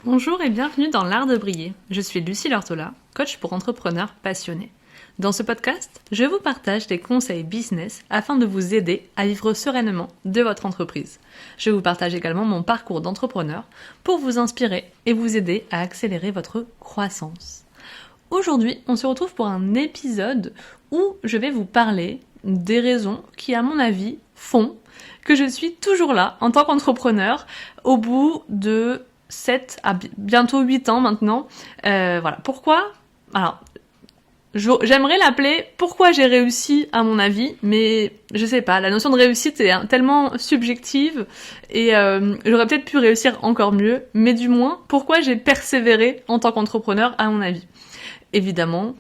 Bonjour et bienvenue dans l'art de briller. Je suis Lucie Lortola, coach pour entrepreneurs passionnés. Dans ce podcast, je vous partage des conseils business afin de vous aider à vivre sereinement de votre entreprise. Je vous partage également mon parcours d'entrepreneur pour vous inspirer et vous aider à accélérer votre croissance. Aujourd'hui, on se retrouve pour un épisode où je vais vous parler des raisons qui, à mon avis, font que je suis toujours là en tant qu'entrepreneur au bout de 7 à bientôt 8 ans maintenant. Voilà. Pourquoi ? Alors, j'aimerais l'appeler pourquoi j'ai réussi à mon avis, mais je sais pas, la notion de réussite est tellement subjective et j'aurais peut-être pu réussir encore mieux, mais du moins, pourquoi j'ai persévéré en tant qu'entrepreneur à mon avis. Évidemment,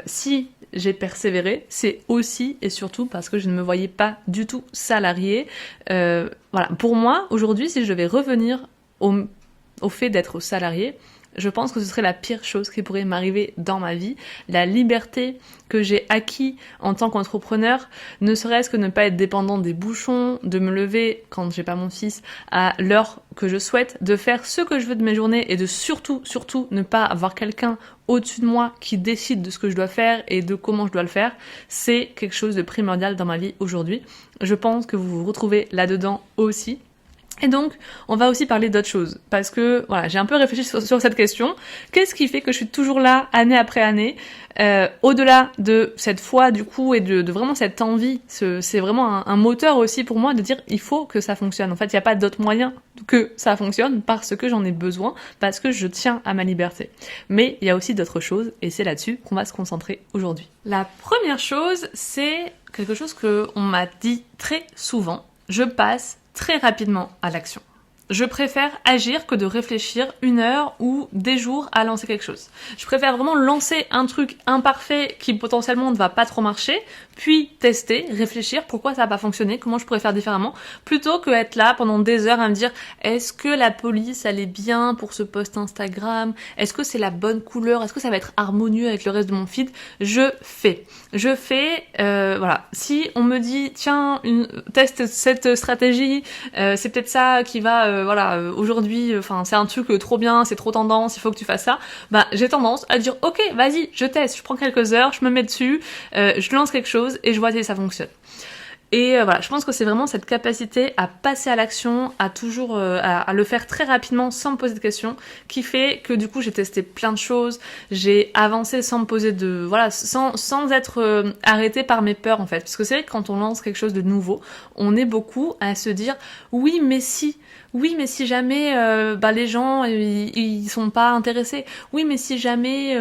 si j'ai persévéré, c'est aussi et surtout parce que je ne me voyais pas du tout salariée. Voilà. Pour moi, aujourd'hui, si je devais revenir au fait d'être salarié, je pense que ce serait la pire chose qui pourrait m'arriver dans ma vie. La liberté que j'ai acquis en tant qu'entrepreneur, ne serait-ce que ne pas être dépendant des bouchons, de me lever quand j'ai pas mon fils à l'heure que je souhaite, de faire ce que je veux de mes journées et de surtout ne pas avoir quelqu'un au-dessus de moi qui décide de ce que je dois faire et de comment je dois le faire, c'est quelque chose de primordial dans ma vie aujourd'hui. Je pense que vous vous retrouvez là-dedans aussi. Et donc, on va aussi parler d'autres choses, parce que voilà, j'ai un peu réfléchi sur cette question. Qu'est-ce qui fait que je suis toujours là, année après année, au-delà de cette foi du coup et de vraiment cette envie, c'est vraiment un moteur aussi pour moi de dire il faut que ça fonctionne. En fait, il n'y a pas d'autre moyen que ça fonctionne parce que j'en ai besoin, parce que je tiens à ma liberté. Mais il y a aussi d'autres choses, et c'est là-dessus qu'on va se concentrer aujourd'hui. La première chose, c'est quelque chose qu'on m'a dit très souvent. Je passe très rapidement à l'action. Je préfère agir que de réfléchir 1 heure ou des jours à lancer quelque chose. Je préfère vraiment lancer un truc imparfait qui potentiellement ne va pas trop marcher, puis tester, réfléchir pourquoi ça n'a pas fonctionné, comment je pourrais faire différemment, plutôt que être là pendant des heures à me dire est-ce que la police elle est bien pour ce post Instagram, est-ce que c'est la bonne couleur, est-ce que ça va être harmonieux avec le reste de mon feed. Je fais, voilà. Si on me dit tiens, teste cette stratégie, c'est peut-être ça qui va aujourd'hui, c'est un truc trop bien, c'est trop tendance, il faut que tu fasses ça, bah j'ai tendance à dire ok, vas-y, je teste, je prends quelques heures, je me mets dessus, je lance quelque chose et je vois si ça fonctionne. Et voilà, je pense que c'est vraiment cette capacité à passer à l'action, à toujours à le faire très rapidement sans me poser de questions, qui fait que du coup j'ai testé plein de choses, j'ai avancé sans me poser sans être arrêtée par mes peurs en fait. Parce que c'est vrai que quand on lance quelque chose de nouveau, on est beaucoup à se dire oui mais si jamais les gens ils sont pas intéressés, oui mais si jamais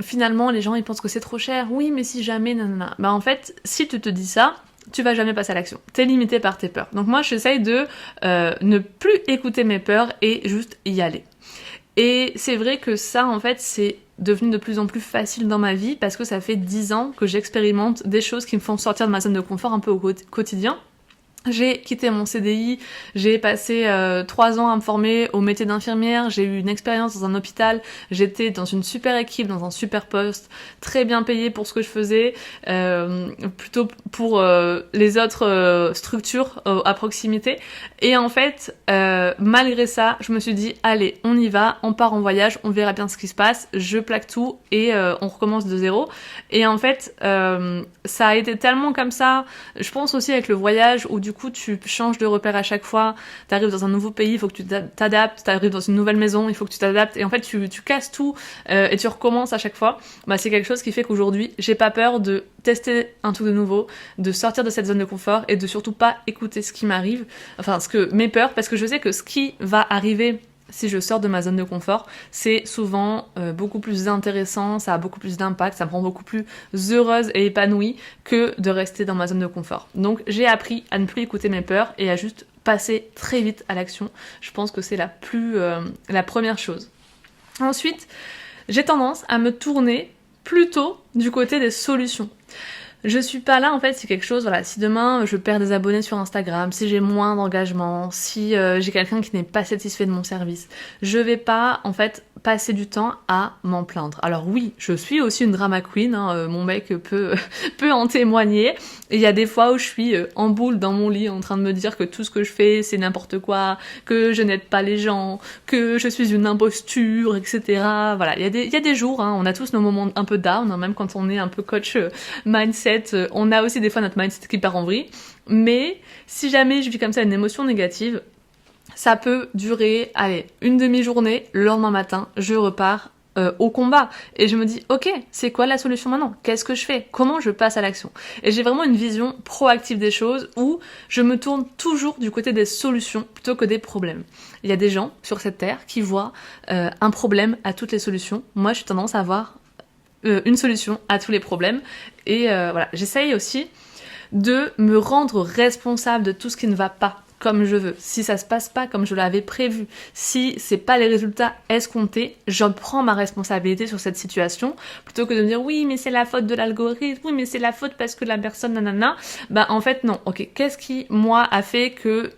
finalement les gens ils pensent que c'est trop cher, oui mais si jamais nanana. Bah en fait si tu te dis ça, tu vas jamais passer à l'action, t'es limité par tes peurs. Donc moi j'essaye de ne plus écouter mes peurs et juste y aller. Et c'est vrai que ça en fait c'est devenu de plus en plus facile dans ma vie parce que ça fait 10 ans que j'expérimente des choses qui me font sortir de ma zone de confort un peu au quotidien. J'ai quitté mon CDI, j'ai passé 3 ans à me former au métier d'infirmière, j'ai eu une expérience dans un hôpital, j'étais dans une super équipe, dans un super poste, très bien payée pour ce que je faisais, plutôt pour les autres structures à proximité. Et en fait, malgré ça, je me suis dit, allez, on y va, on part en voyage, on verra bien ce qui se passe, je plaque tout et on recommence de zéro. Et en fait, ça a été tellement comme ça, je pense aussi avec le voyage où du coup tu changes de repère à chaque fois, t'arrives dans un nouveau pays, il faut que tu t'adaptes, t'arrives dans une nouvelle maison, il faut que tu t'adaptes, et en fait tu casses tout et tu recommences à chaque fois. Bah c'est quelque chose qui fait qu'aujourd'hui j'ai pas peur de tester un truc de nouveau, de sortir de cette zone de confort et de surtout pas écouter ce qui m'arrive, mes peurs, parce que je sais que ce qui va arriver si je sors de ma zone de confort, c'est souvent beaucoup plus intéressant, ça a beaucoup plus d'impact, ça me rend beaucoup plus heureuse et épanouie que de rester dans ma zone de confort. Donc j'ai appris à ne plus écouter mes peurs et à juste passer très vite à l'action. Je pense que c'est la première chose. Ensuite, j'ai tendance à me tourner plutôt du côté des solutions. Je suis pas là en fait, c'est quelque chose, si demain je perds des abonnés sur Instagram, si j'ai moins d'engagement, si j'ai quelqu'un qui n'est pas satisfait de mon service, je vais pas en fait passer du temps à m'en plaindre. Alors oui, je suis aussi une drama queen, mon mec peut en témoigner. Et il y a des fois où je suis en boule dans mon lit en train de me dire que tout ce que je fais c'est n'importe quoi, que je n'aide pas les gens, que je suis une imposture, etc. Voilà, il y a des jours, on a tous nos moments un peu down, même quand on est un peu coach mindset, on a aussi des fois notre mindset qui part en vrille. Mais si jamais je vis comme ça une émotion négative, ça peut durer, une demi-journée, le lendemain matin, je repars au combat. Et je me dis, ok, c'est quoi la solution maintenant ? Qu'est-ce que je fais ? Comment je passe à l'action ? Et j'ai vraiment une vision proactive des choses où je me tourne toujours du côté des solutions plutôt que des problèmes. Il y a des gens sur cette terre qui voient un problème à toutes les solutions. Moi, j'ai tendance à voir une solution à tous les problèmes. Et voilà, j'essaye aussi de me rendre responsable de tout ce qui ne va pas comme je veux. Si ça se passe pas comme je l'avais prévu, si c'est pas les résultats escomptés, j'en prends ma responsabilité sur cette situation, plutôt que de me dire oui mais c'est la faute de l'algorithme, oui mais c'est la faute parce que la personne nanana. En fait non, ok, qu'est-ce qui moi a fait que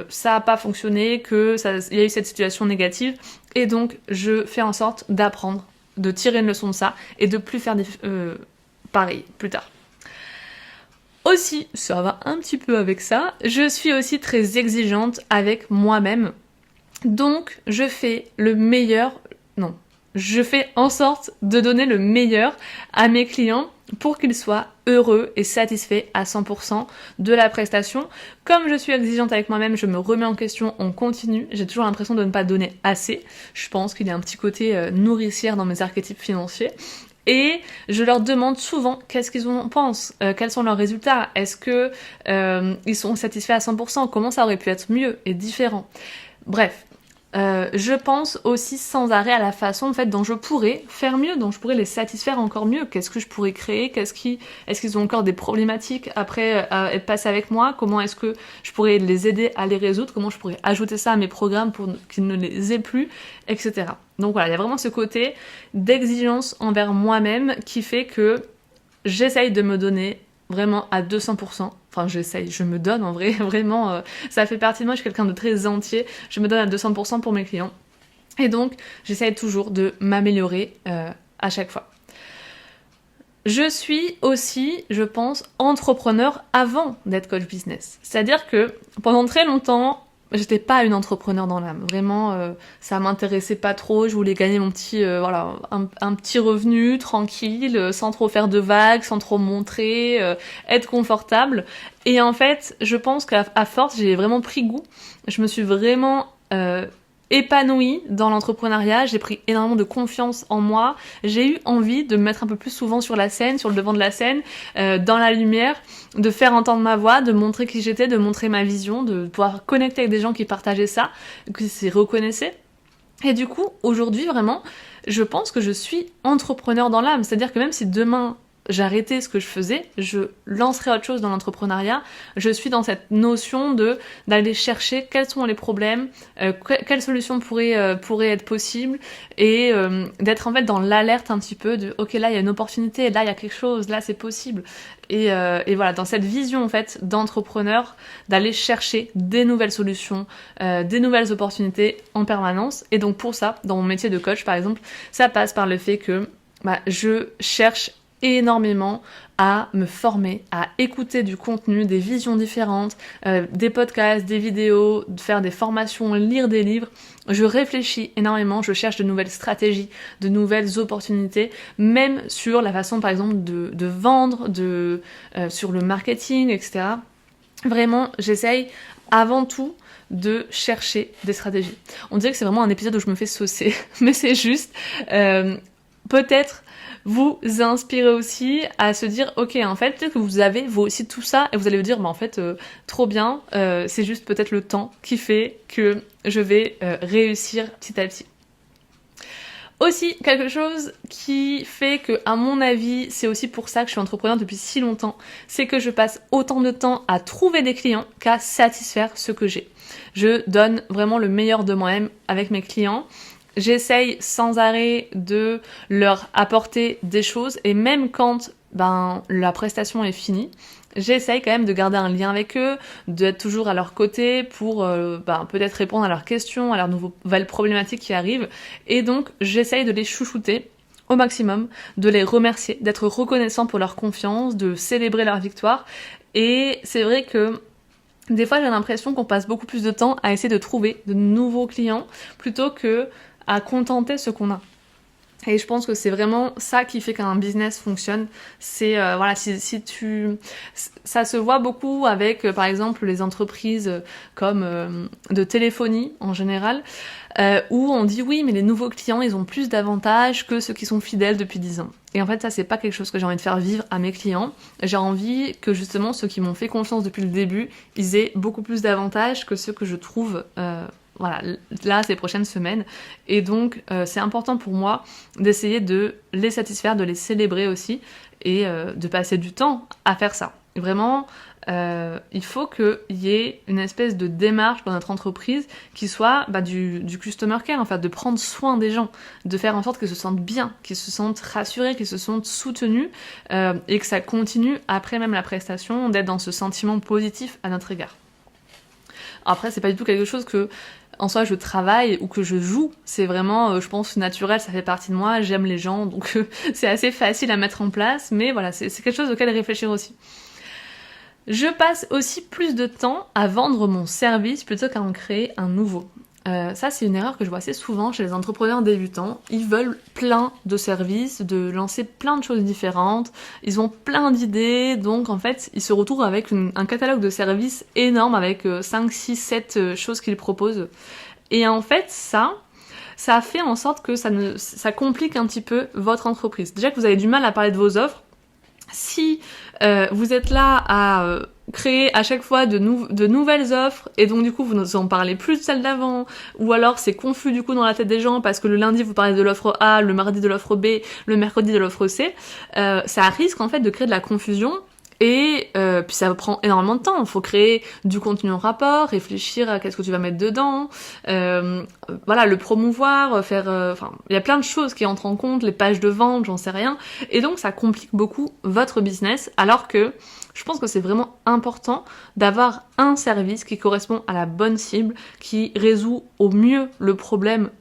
ça a pas fonctionné, il y a eu cette situation négative, et donc je fais en sorte d'apprendre, de tirer une leçon de ça et de plus faire pareil plus tard. Aussi, ça va un petit peu avec ça, je suis aussi très exigeante avec moi-même. Donc, je fais en sorte de donner le meilleur à mes clients pour qu'ils soient heureux et satisfaits à 100% de la prestation. Comme je suis exigeante avec moi-même, je me remets en question, on continue. J'ai toujours l'impression de ne pas donner assez. Je pense qu'il y a un petit côté nourricière dans mes archétypes financiers. Et je leur demande souvent qu'est-ce qu'ils en pensent, quels sont leurs résultats, est-ce que ils sont satisfaits à 100%, comment ça aurait pu être mieux et différent. Bref, je pense aussi sans arrêt à la façon en fait dont je pourrais faire mieux, dont je pourrais les satisfaire encore mieux. Qu'est-ce que je pourrais créer, est-ce qu'ils ont encore des problématiques après être passés avec moi, comment est-ce que je pourrais les aider à les résoudre, comment je pourrais ajouter ça à mes programmes pour qu'ils ne les aient plus, etc. Donc voilà, il y a vraiment ce côté d'exigence envers moi-même qui fait que j'essaye de me donner vraiment à 200%. Enfin, je me donne en vrai, vraiment, ça fait partie de moi, je suis quelqu'un de très entier, je me donne à 200% pour mes clients. Et donc, j'essaye toujours de m'améliorer à chaque fois. Je suis aussi, je pense, entrepreneur avant d'être coach business. C'est-à-dire que pendant très longtemps, j'étais pas une entrepreneur dans l'âme. Vraiment, ça m'intéressait pas trop. Je voulais gagner mon petit, un petit revenu tranquille, sans trop faire de vagues, sans trop montrer, être confortable. Et en fait, je pense qu'à force, j'ai vraiment pris goût. Je me suis vraiment épanouie dans l'entrepreneuriat, j'ai pris énormément de confiance en moi, j'ai eu envie de me mettre un peu plus souvent sur la scène, sur le devant de la scène, dans la lumière, de faire entendre ma voix, de montrer qui j'étais, de montrer ma vision, de pouvoir connecter avec des gens qui partageaient ça, qui s'y reconnaissaient. Et du coup, aujourd'hui, vraiment, je pense que je suis entrepreneur dans l'âme, c'est-à-dire que même si demain j'arrêtais ce que je faisais, je lancerais autre chose dans l'entrepreneuriat, je suis dans cette notion d'aller chercher quels sont les problèmes, quelles solutions pourraient être possibles, et d'être en fait dans l'alerte un petit peu de ok, là il y a une opportunité, là il y a quelque chose, là c'est possible, et voilà, dans cette vision en fait d'entrepreneur, d'aller chercher des nouvelles solutions, des nouvelles opportunités en permanence. Et donc pour ça, dans mon métier de coach par exemple, ça passe par le fait que je cherche énormément à me former, à écouter du contenu, des visions différentes, des podcasts, des vidéos, de faire des formations, lire des livres. Je réfléchis énormément, je cherche de nouvelles stratégies, de nouvelles opportunités, même sur la façon par exemple de vendre, sur le marketing, etc. Vraiment, j'essaye avant tout de chercher des stratégies. On dirait que c'est vraiment un épisode où je me fais saucer, mais c'est juste peut-être vous inspirez aussi à se dire ok, en fait peut-être que vous avez vous aussi tout ça et vous allez vous dire en fait trop bien, c'est juste peut-être le temps qui fait que je vais réussir petit à petit. Aussi, quelque chose qui fait que, à mon avis, c'est aussi pour ça que je suis entrepreneur depuis si longtemps, c'est que je passe autant de temps à trouver des clients qu'à satisfaire ce que j'ai. Je donne vraiment le meilleur de moi-même avec mes clients. J'essaye sans arrêt de leur apporter des choses, et même quand la prestation est finie, j'essaye quand même de garder un lien avec eux, d'être toujours à leur côté pour peut-être répondre à leurs questions, à leurs nouvelles problématiques qui arrivent. Et donc, j'essaye de les chouchouter au maximum, de les remercier, d'être reconnaissant pour leur confiance, de célébrer leur victoire. Et c'est vrai que des fois, j'ai l'impression qu'on passe beaucoup plus de temps à essayer de trouver de nouveaux clients plutôt que à contenter ce qu'on a. Et je pense que c'est vraiment ça qui fait qu'un business fonctionne. C'est ça se voit beaucoup avec par exemple les entreprises comme de téléphonie en général, où on dit oui mais les nouveaux clients ils ont plus d'avantages que ceux qui sont fidèles depuis 10 ans. Et en fait ça c'est pas quelque chose que j'ai envie de faire vivre à mes clients. J'ai envie que justement ceux qui m'ont fait confiance depuis le début, ils aient beaucoup plus d'avantages que ceux que je trouve là, ces prochaines semaines. Et donc, c'est important pour moi d'essayer de les satisfaire, de les célébrer aussi, et de passer du temps à faire ça. Vraiment, il faut qu'il y ait une espèce de démarche dans notre entreprise qui soit du customer care, en fait, de prendre soin des gens, de faire en sorte qu'ils se sentent bien, qu'ils se sentent rassurés, qu'ils se sentent soutenus, et que ça continue après même la prestation, d'être dans ce sentiment positif à notre égard. Après, c'est pas du tout quelque chose que en soi je travaille ou que je joue, c'est vraiment je pense naturel, ça fait partie de moi, j'aime les gens, donc c'est assez facile à mettre en place, mais voilà, c'est quelque chose auquel réfléchir aussi. Je passe aussi plus de temps à vendre mon service plutôt qu'à en créer un nouveau. Ça c'est une erreur que je vois assez souvent chez les entrepreneurs débutants. Ils veulent plein de services, de lancer plein de choses différentes, ils ont plein d'idées, donc en fait ils se retrouvent avec un catalogue de services énorme avec 5, 6, 7 choses qu'ils proposent. Et en fait ça fait en sorte que ça complique un petit peu votre entreprise. Déjà que vous avez du mal à parler de vos offres, si vous êtes là à créer à chaque fois de nouvelles offres et donc du coup vous n'en parlez plus de celles d'avant, ou alors c'est confus du coup dans la tête des gens parce que le lundi vous parlez de l'offre A, le mardi de l'offre B, le mercredi de l'offre C, ça risque en fait de créer de la confusion. Et puis ça prend énormément de temps, il faut créer du contenu en rapport, réfléchir à qu'est-ce que tu vas mettre dedans, le promouvoir, il y a plein de choses qui entrent en compte, les pages de vente, j'en sais rien, et donc ça complique beaucoup votre business, alors que je pense que c'est vraiment important d'avoir un service qui correspond à la bonne cible, qui résout au mieux le problème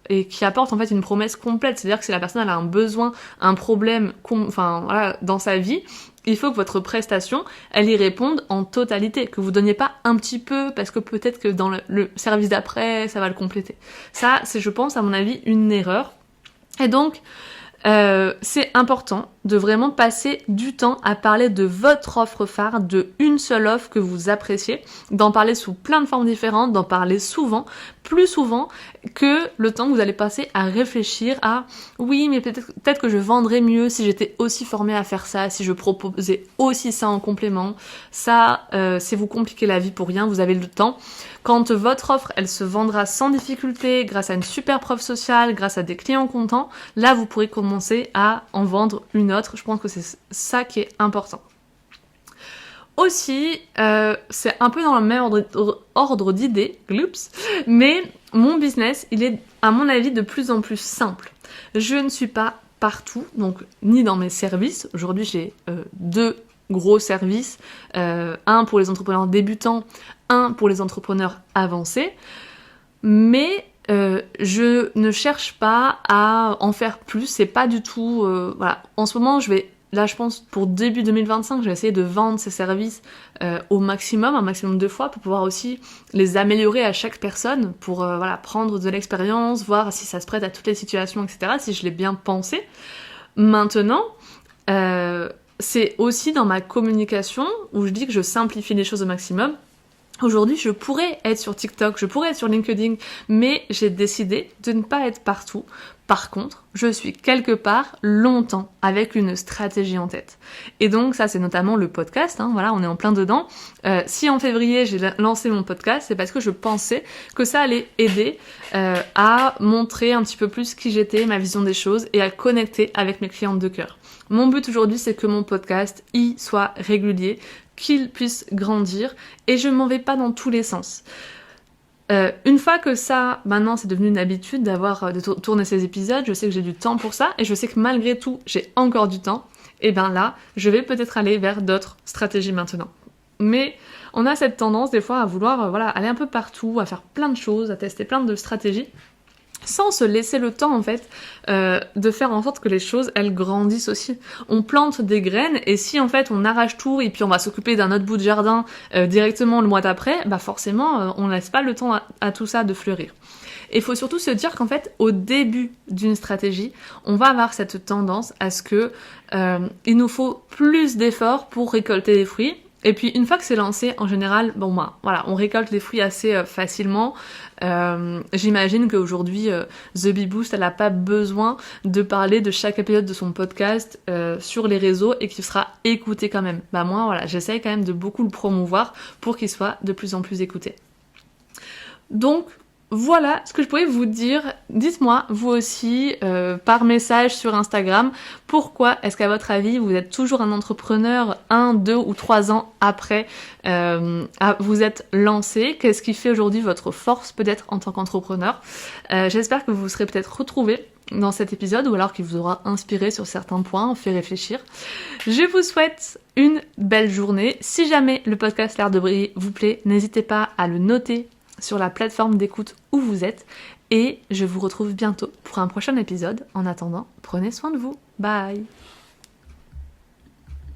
et qui apporte en fait une promesse complète, c'est-à-dire que si la personne elle a un besoin, un problème dans sa vie, il faut que votre prestation, elle y réponde en totalité, que vous donniez pas un petit peu parce que peut-être que dans le service d'après, ça va le compléter. Ça, c'est, je pense, à mon avis, une erreur. Et donc, c'est important de vraiment passer du temps à parler de votre offre phare, de une seule offre que vous appréciez, d'en parler sous plein de formes différentes, d'en parler souvent, plus souvent que le temps que vous allez passer à réfléchir à oui mais peut-être que je vendrais mieux si j'étais aussi formée à faire ça, si je proposais aussi ça en complément. Ça, c'est vous compliquer la vie pour rien, vous avez le temps. Quand votre offre, elle se vendra sans difficulté, grâce à une super preuve sociale, grâce à des clients contents, là vous pourrez commencer à en vendre une autre. Je pense que c'est ça qui est important. Aussi, c'est un peu dans le même ordre d'idées, mais mon business, il est à mon avis de plus en plus simple. Je ne suis pas partout, donc ni dans mes services. Aujourd'hui, j'ai 2 gros services, un pour les entrepreneurs débutants, un pour les entrepreneurs avancés, mais je ne cherche pas à en faire plus, c'est pas du tout... En ce moment, je pense pour début 2025, je vais essayer de vendre ces services au maximum, un maximum de fois, pour pouvoir aussi les améliorer à chaque personne, pour prendre de l'expérience, voir si ça se prête à toutes les situations, etc., si je l'ai bien pensé. Maintenant, c'est aussi dans ma communication, où je dis que je simplifie les choses au maximum. Aujourd'hui, je pourrais être sur TikTok, je pourrais être sur LinkedIn, mais j'ai décidé de ne pas être partout. Par contre, je suis quelque part longtemps avec une stratégie en tête. Et donc ça, c'est notamment le podcast, on est en plein dedans. Si en février, j'ai lancé mon podcast, c'est parce que je pensais que ça allait aider à montrer un petit peu plus qui j'étais, ma vision des choses, et à connecter avec mes clientes de cœur. Mon but aujourd'hui, c'est que mon podcast y soit régulier, qu'il puisse grandir, et je m'en vais pas dans tous les sens. Une fois que ça, maintenant c'est devenu une habitude de tourner ces épisodes, je sais que j'ai du temps pour ça, et je sais que malgré tout, j'ai encore du temps, et ben là, je vais peut-être aller vers d'autres stratégies maintenant. Mais on a cette tendance des fois à vouloir aller un peu partout, à faire plein de choses, à tester plein de stratégies, sans se laisser le temps en fait de faire en sorte que les choses elles grandissent aussi. On plante des graines et si en fait on arrache tout et puis on va s'occuper d'un autre bout de jardin directement le mois d'après, bah forcément on laisse pas le temps à tout ça de fleurir. Et il faut surtout se dire qu'en fait au début d'une stratégie, on va avoir cette tendance à ce que il nous faut plus d'efforts pour récolter des fruits. Et puis une fois que c'est lancé, en général, on récolte les fruits assez facilement. J'imagine qu'aujourd'hui, The Bee Boost, elle n'a pas besoin de parler de chaque épisode de son podcast sur les réseaux et qu'il sera écouté quand même. Moi, j'essaye quand même de beaucoup le promouvoir pour qu'il soit de plus en plus écouté. Donc, voilà ce que je pouvais vous dire. Dites-moi, vous aussi, par message sur Instagram, pourquoi est-ce qu'à votre avis, vous êtes toujours un entrepreneur 1, 2 ou 3 ans après vous êtes lancé? Qu'est-ce qui fait aujourd'hui votre force peut-être en tant qu'entrepreneur? J'espère que vous vous serez peut-être retrouvés dans cet épisode ou alors qu'il vous aura inspiré sur certains points, fait réfléchir. Je vous souhaite une belle journée. Si jamais le podcast L'Art de Briller vous plaît, n'hésitez pas à le noter sur la plateforme d'écoute où vous êtes et je vous retrouve bientôt pour un prochain épisode. En attendant, prenez soin de vous. Bye!